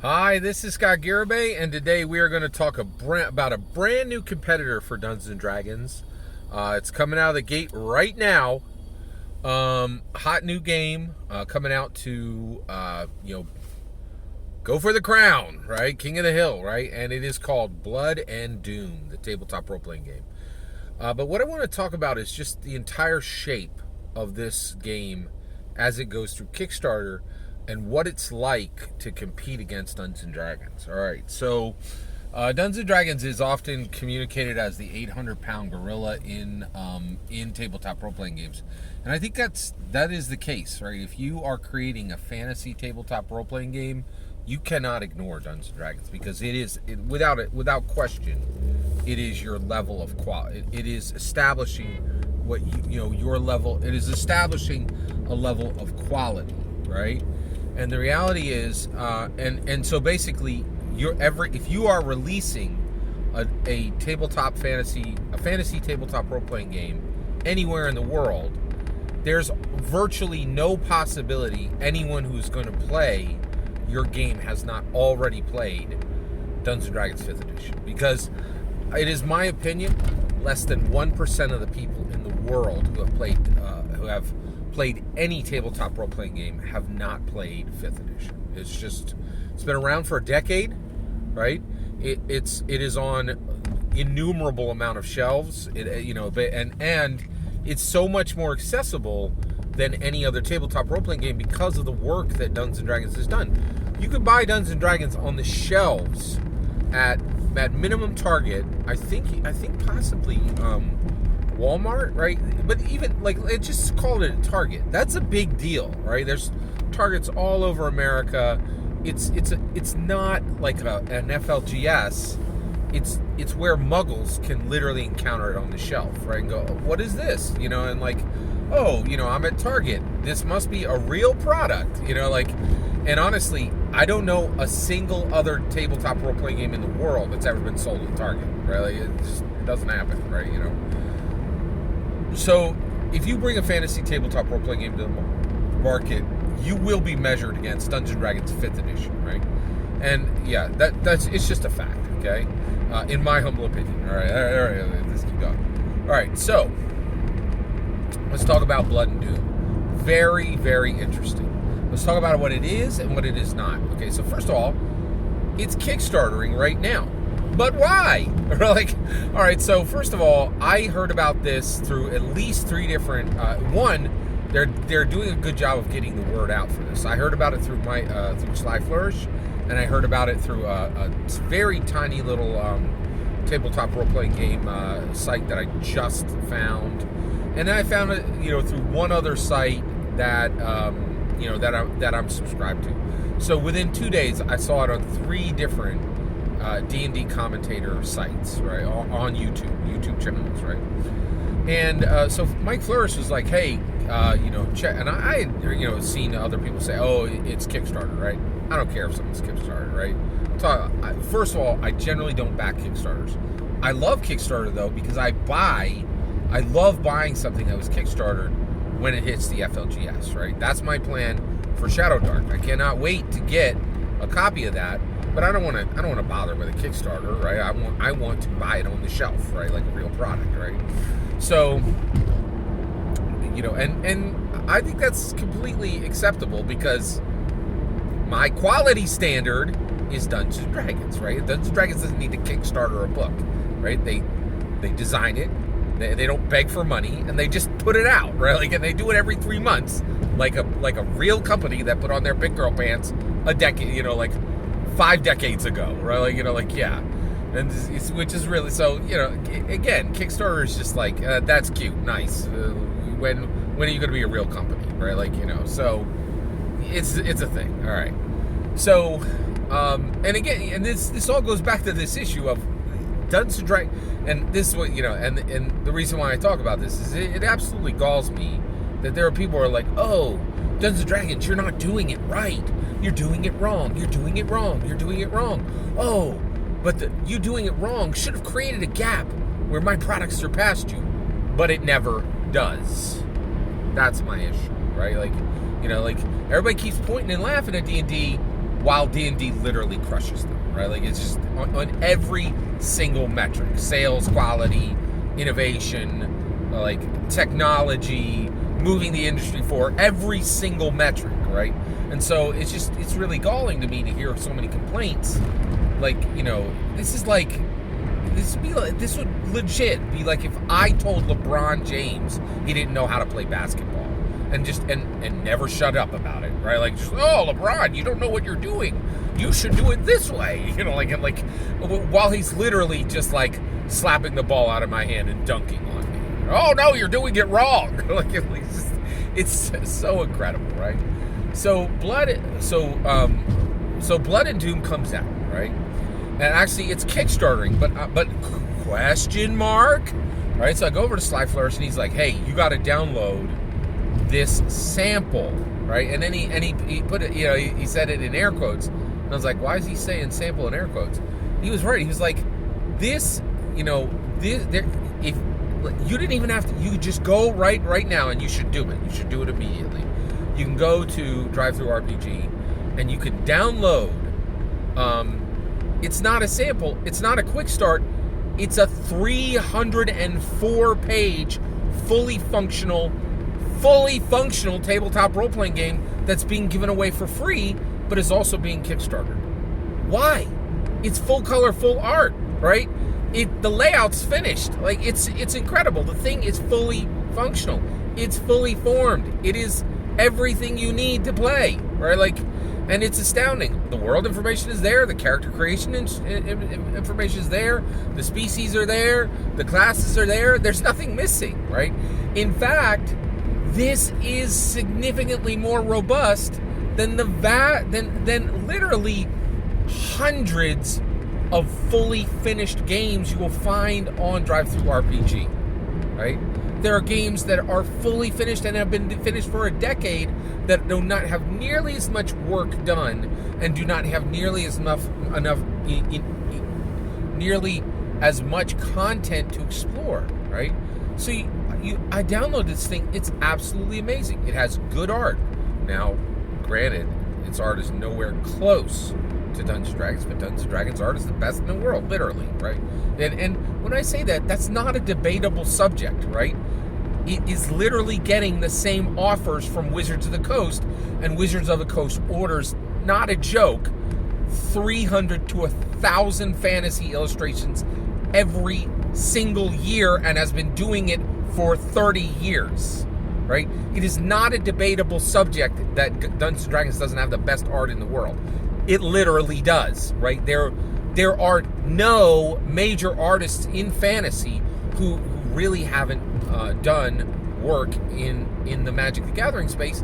Hi, this is Scott Garibay, and today we are going to talk about a brand new competitor for Dungeons and Dragons. It's coming out of the gate right now. Hot new game coming out to go for the crown, right? King of the Hill, right? And it is called Blood and Doom, the tabletop role playing game. But what I want to talk about is just the entire shape of this game as it goes through Kickstarter and what it's like to compete against Dungeons and Dragons. All right, so Dungeons and Dragons is often communicated as the 800-pound gorilla in tabletop role-playing games, and I think that is the case, right? If you are creating a fantasy tabletop role-playing game, you cannot ignore Dungeons and Dragons because without question, it is your level of quality. It is establishing what your level. It is establishing a level of quality, right? And the reality is, so basically, if you are releasing a fantasy tabletop role playing game anywhere in the world, there's virtually no possibility anyone who's going to play your game has not already played Dungeons and Dragons 5th edition, because it is my opinion less than 1% of the people in the world who have played any tabletop role-playing game have not played 5th edition. It's been around for a decade, right? It is on innumerable amount of shelves. And it's so much more accessible than any other tabletop role-playing game because of the work that Dungeons and Dragons has done. You can buy Dungeons and Dragons on the shelves at minimum Target. I think possibly Walmart, right? But even it just called it a Target. That's a big deal, right? There's Targets all over America. It's not like an FLGS. It's where Muggles can literally encounter it on the shelf, right? And go, what is this? And I'm at Target. This must be a real product, And honestly, I don't know a single other tabletop role-playing game in the world that's ever been sold at Target, right? It doesn't happen, right? So, if you bring a fantasy tabletop role-playing game to the market, you will be measured against Dungeons & Dragons 5th edition, right? And yeah, it's just a fact, okay? In my humble opinion. All right, let's keep going. All right, so let's talk about Blood and Doom. Very, very interesting. Let's talk about what it is and what it is not. Okay, so first of all, it's Kickstartering right now. But why? All right, so first of all, I heard about this through at least three different, they're doing a good job of getting the word out for this. I heard about it through through Sly Flourish, and I heard about it through a very tiny little tabletop role-playing game site that I just found. And then I found it, through one other site that, that I'm subscribed to. So within 2 days, I saw it on three different D&D commentator sites, right, on YouTube channels, right? And so Mike Flourish was like, hey, check. And I had, seen other people say, oh, it's Kickstarter, right? I don't care if something's Kickstarter, right? First of all, I generally don't back Kickstarters. I love Kickstarter, though, because I love buying something that was Kickstartered when it hits the FLGS, right? That's my plan for Shadow Dark. I cannot wait to get a copy of that, but I don't want to bother with a Kickstarter, right? I want to buy it on the shelf, right? Like a real product, right? So, and I think that's completely acceptable because my quality standard is Dungeons and Dragons, right? Dungeons and Dragons doesn't need to Kickstarter a book, right? They design it. They don't beg for money, and they just put it out, right? And they do it every 3 months, like a real company that put on their big girl pants a decade, 5 decades ago, right? Yeah, and which is really so. Again, Kickstarter is just that's cute, nice. When are you going to be a real company, right? So it's a thing. All right. So, and again, and this all goes back to this issue of Dungeons and Dragons, and this is what and the reason why I talk about this is it absolutely galls me that there are people who are like, oh, Dungeons and Dragons, you're not doing it right, you're doing it wrong, you're doing it wrong, you're doing it wrong. Oh, but you doing it wrong should have created a gap where my product surpassed you, but it never does. That's my issue, right? Everybody keeps pointing and laughing at D&D, while D&D literally crushes them, right? Like, it's just on every single metric: sales, quality, innovation, like technology, moving the industry forward, every single metric, right? And so it's really galling to me to hear so many complaints. Like, this would legit be like if I told LeBron James he didn't know how to play basketball and never shut up about it, right? Like, just, oh, LeBron, you don't know what you're doing. You should do it this way, like while he's literally just like slapping the ball out of my hand and dunking on me. Oh no, you're doing it wrong. It's so incredible, right? So Blood and Doom comes out, right? And actually, it's Kickstartering, but question mark, right? So I go over to Sly Flourish, and he's like, "Hey, you got to download this sample," right? And then he put it, he said it in air quotes, and I was like, "Why is he saying sample in air quotes?" He was right. He was like, "This, if you didn't even have to, you just go right now, and you should do it. You should do it immediately. You can go to DriveThruRPG, and you can download." It's not a sample. It's not a quick start. It's a 304-page, fully functional tabletop role-playing game that's being given away for free, but is also being Kickstarted. Why? It's full color, full art, right? The layout's finished. Like, it's incredible. The thing is fully functional. It's fully formed. It is everything you need to play, right? Like, and it's astounding. The world information is there. The character creation information is there. The species are there. The classes are there. There's nothing missing, right? In fact, this is significantly more robust than than literally hundreds of fully finished games you will find on DriveThruRPG, right? There are games that are fully finished and have been finished for a decade that do not have nearly as much work done and do not have nearly as nearly as much content to explore, right? So I downloaded this thing. It's absolutely amazing. It has good art. Now, granted, its art is nowhere close to Dungeons & Dragons, but Dungeons & Dragons art is the best in the world, literally, right? And when I say that, that's not a debatable subject, right? It is literally getting the same offers from Wizards of the Coast, and Wizards of the Coast orders, not a joke, 300 to 1,000 fantasy illustrations every single year and has been doing it for 30 years, right? It is not a debatable subject that Dungeons & Dragons doesn't have the best art in the world. It literally does, right? There are no major artists in fantasy who really haven't done work in the Magic the Gathering space.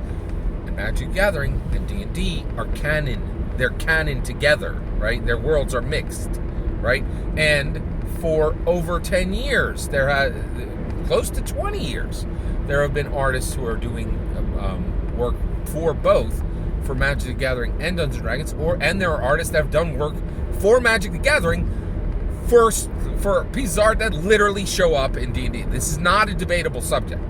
And Magic the Gathering and D&D are canon. They're canon together, right? Their worlds are mixed, right? And for over 10 years, close to 20 years, there have been artists who are doing work for both, for Magic the Gathering and Dungeons & Dragons, and there are artists that have done work for Magic the Gathering for pieces of art that literally show up in D&D. This is not a debatable subject.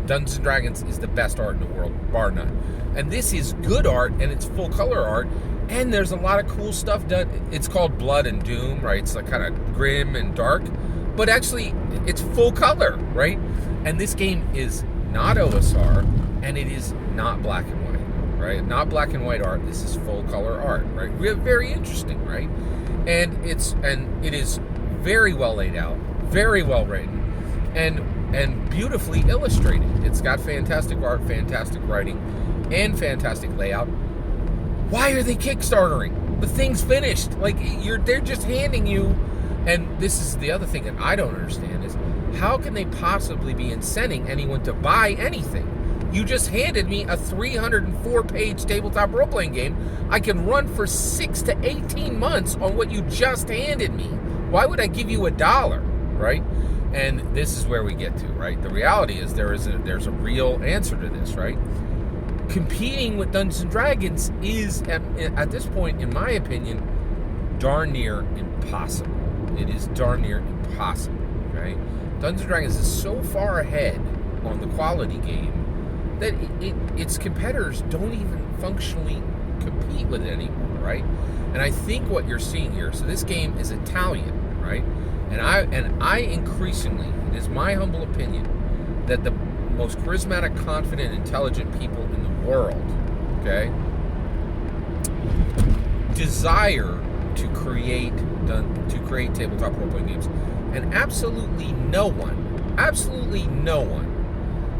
Dungeons & Dragons is the best art in the world, bar none. And this is good art, and it's full color art, and there's a lot of cool stuff done. It's called Blood and Doom, right? It's like kind of grim and dark, but actually it's full color, right? And this game is not OSR, and it is not black and white, right? Not black and white art. This is full color art, right? Very interesting, right? And it is very well laid out, very well written, and beautifully illustrated. It's got fantastic art, fantastic writing, and fantastic layout. Why are they Kickstartering? The thing's finished. Like, they're just handing you. And this is the other thing that I don't understand is, how can they possibly be incenting anyone to buy anything? You just handed me a 304-page tabletop role-playing game I can run for 6 to 18 months on what you just handed me. Why would I give you $1, right? And this is where we get to, right? The reality is there's a real answer to this, right? Competing with Dungeons & Dragons is, at this point, in my opinion, darn near impossible. It is darn near impossible, right? Dungeons & Dragons is so far ahead on the quality game that its competitors don't even functionally compete with it anymore, right? And I think what you're seeing here, so this game is Italian, right? And I increasingly, it is my humble opinion, that the most charismatic, confident, intelligent people in the world, okay, desire to create tabletop role-playing games, and absolutely no one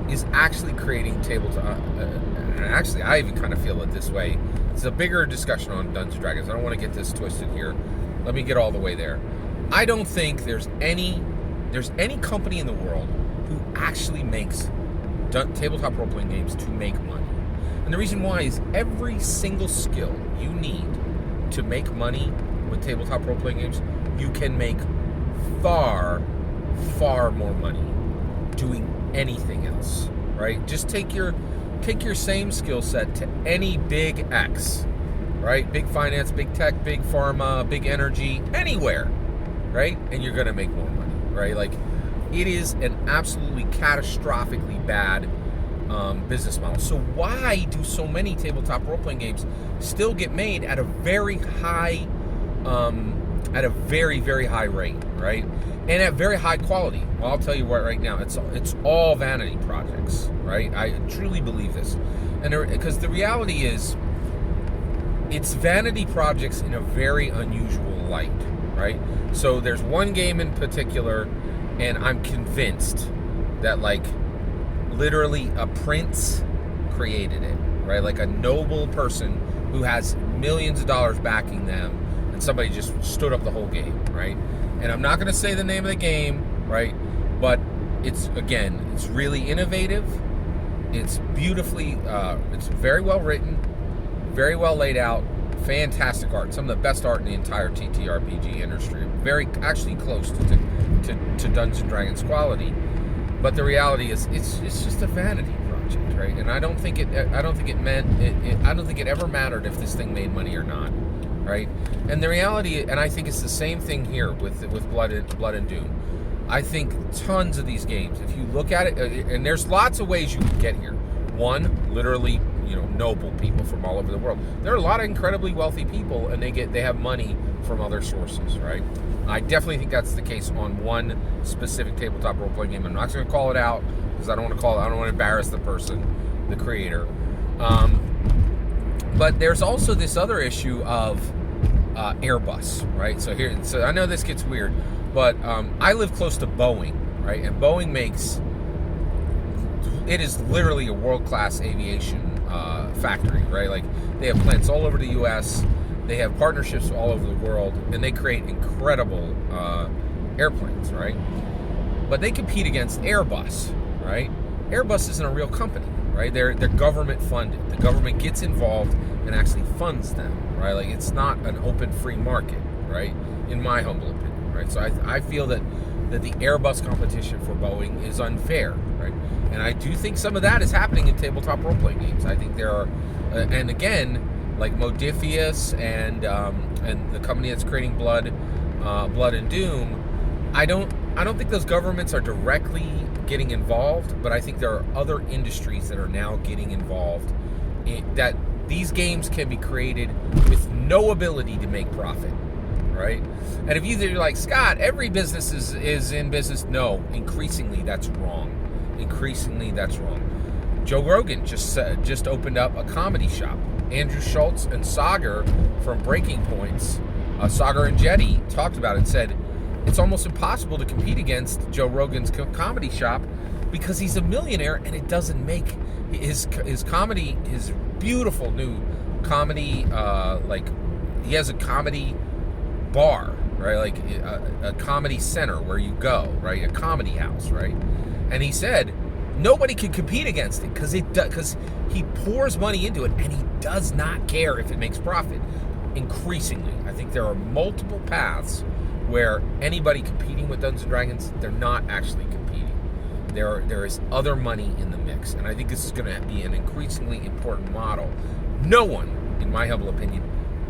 is actually creating tabletop. And actually, I even kind of feel it this way. It's a bigger discussion on Dungeons & Dragons. I don't want to get this twisted here. Let me get all the way there. I don't think there's any company in the world who actually makes tabletop role-playing games to make money. And the reason why is every single skill you need to make money with tabletop role-playing games, you can make far, far more money doing anything else, right? Just take your same skill set to any big X, right? Big finance, big tech, big pharma, big energy, anywhere, right? And you're going to make more money, right? Like, it is an absolutely catastrophically bad business model. So why do so many tabletop role-playing games still get made at a very high, very, very high rate, right? And at very high quality? Well, I'll tell you what, right now, it's all vanity projects, right? I truly believe this. And because the reality is, it's vanity projects in a very unusual light, right? So there's one game in particular, and I'm convinced that, like, literally a prince created it, right? Like a noble person who has millions of dollars backing them, and somebody just stood up the whole game, right? And I'm not going to say the name of the game, right? But it's really innovative. It's beautifully, it's very well written, very well laid out, fantastic art. Some of the best art in the entire TTRPG industry. Very, actually close to Dungeons & Dragons quality. But the reality is, it's just a vanity project, right? And I don't think it ever mattered if this thing made money or not, right? And the reality, and I think it's the same thing here with Blood and Doom. I think tons of these games, if you look at it, and there's lots of ways you can get here. One, literally, noble people from all over the world. There are a lot of incredibly wealthy people, and they have money from other sources, right? I definitely think that's the case on one specific tabletop role-playing game. I'm not going to call it out because I don't want to embarrass the person, the creator. But there's also this other issue of Airbus, right? So I know this gets weird, but I live close to Boeing, right? And Boeing it is literally a world-class aviation factory, right? Like, they have plants all over the U.S., they have partnerships all over the world, and they create incredible airplanes, right? But they compete against Airbus, right? Airbus isn't a real company, right? They're government funded. The government gets involved and actually funds them, right? Like, it's not an open free market, right? In my humble opinion, right? So I feel that the Airbus competition for Boeing is unfair, right? And I do think some of that is happening in tabletop role-playing games. I think there are, and again, like Modiphius and the company that's creating Blood and Doom, I don't think those governments are directly getting involved, but I think there are other industries that are now getting involved that these games can be created with no ability to make profit, right? And if you're like, Scott, every business is in business. No, increasingly that's wrong. Joe Rogan just opened up a comedy shop. Andrew Schultz and Sagar from Breaking Points, Sagar and Jetty, talked about it and said it's almost impossible to compete against Joe Rogan's comedy shop because he's a millionaire and it doesn't make his comedy, his beautiful new comedy, like, he has a comedy bar, right? Like a comedy center where you go, right? A comedy house, right? And he said nobody can compete against it because he pours money into it and he does not care if it makes profit. Increasingly, I think there are multiple paths where anybody competing with Dungeons & Dragons, they're not actually competing. There is other money in the mix, and I think this is going to be an increasingly important model. No one, in my humble opinion,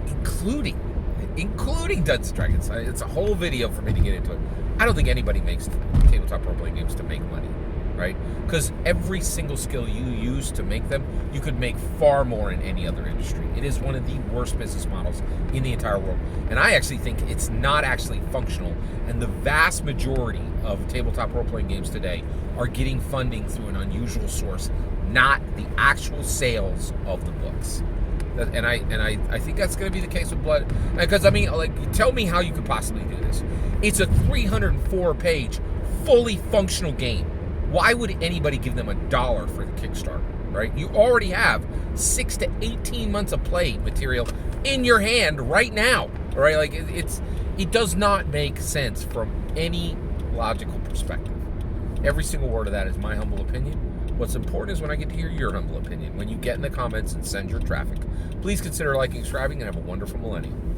including Dungeons & Dragons, it's a whole video for me to get into it. I don't think anybody makes tabletop role-playing games to make money, right? Because every single skill you use to make them, you could make far more in any other industry. It is one of the worst business models in the entire world. And I actually think it's not actually functional. And the vast majority of tabletop role-playing games today are getting funding through an unusual source, not the actual sales of the books. And I think that's going to be the case with Blood. Because, I mean, like, tell me how you could possibly do this. It's a 304-page, fully functional game. Why would anybody give them $1 for the Kickstarter, right? You already have 6 to 18 months of play material in your hand right now, right? Like, it does not make sense from any logical perspective. Every single word of that is my humble opinion. What's important is when I get to hear your humble opinion. When you get in the comments and send your traffic, please consider liking, subscribing, and have a wonderful millennium.